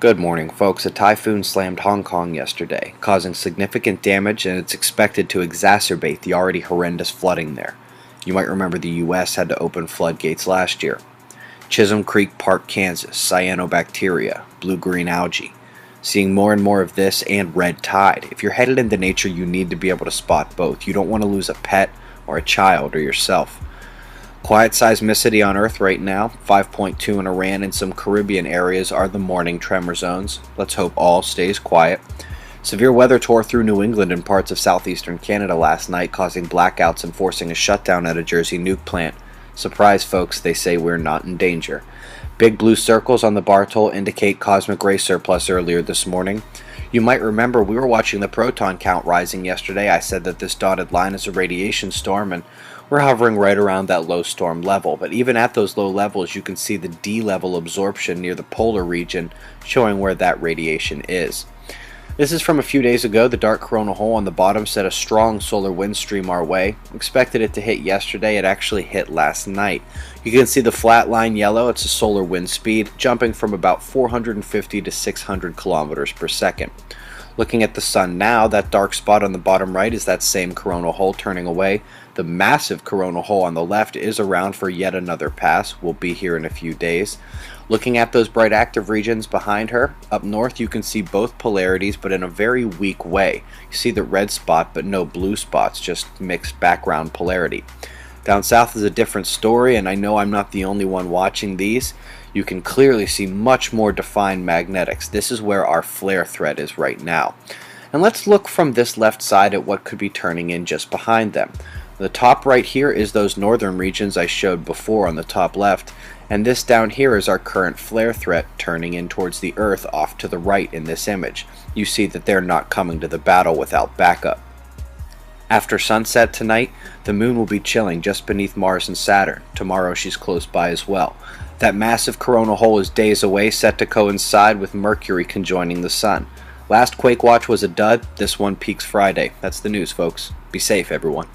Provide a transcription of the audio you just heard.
Good morning, folks. A typhoon slammed Hong Kong yesterday, causing significant damage, and it's expected to exacerbate the already horrendous flooding there. You might remember the U.S. had to open floodgates last year. Chisholm Creek Park, Kansas, cyanobacteria, blue-green algae. Seeing more and more of this and red tide. If you're headed into nature, you need to be able to spot both. You don't want to lose a pet or a child or yourself. Quiet seismicity on Earth right now, 5.2 in Iran and some Caribbean areas are the morning tremor zones. Let's hope all stays quiet. Severe weather tore through New England and parts of southeastern Canada last night, causing blackouts and forcing a shutdown at a Jersey nuke plant. Surprise, folks, they say we're not in danger. Big blue circles on the bar toll indicate cosmic ray surplus earlier this morning. You might remember we were watching the proton count rising yesterday. I said that this dotted line is a radiation storm, and we're hovering right around that low storm level. But even at those low levels, you can see the D level absorption near the polar region, showing where that radiation is. This is from a few days ago. The dark coronal hole on the bottom set a strong solar wind stream our way. Expected it to hit yesterday. It actually hit last night. You can see the flat line yellow. It's a solar wind speed, jumping from about 450 to 600 kilometers per second. Looking at the sun now, that dark spot on the bottom right is that same coronal hole turning away. The massive coronal hole on the left is around for yet another pass. We'll be here in a few days. Looking at those bright active regions behind her, up north you can see both polarities, but in a very weak way. You see the red spot but no blue spots, just mixed background polarity. Down south is a different story, and I know I'm not the only one watching these. You can clearly see much more defined magnetics. This is where our flare threat is right now. And let's look from this left side at what could be turning in just behind them. The top right here is those northern regions I showed before on the top left, and this down here is our current flare threat turning in towards the Earth off to the right in this image. You see that they're not coming to the battle without backup. After sunset tonight, the moon will be chilling just beneath Mars and Saturn. Tomorrow she's close by as well. That massive coronal hole is days away, set to coincide with Mercury conjoining the sun. Last Quake Watch was a dud. This one peaks Friday. That's the news, folks. Be safe, everyone.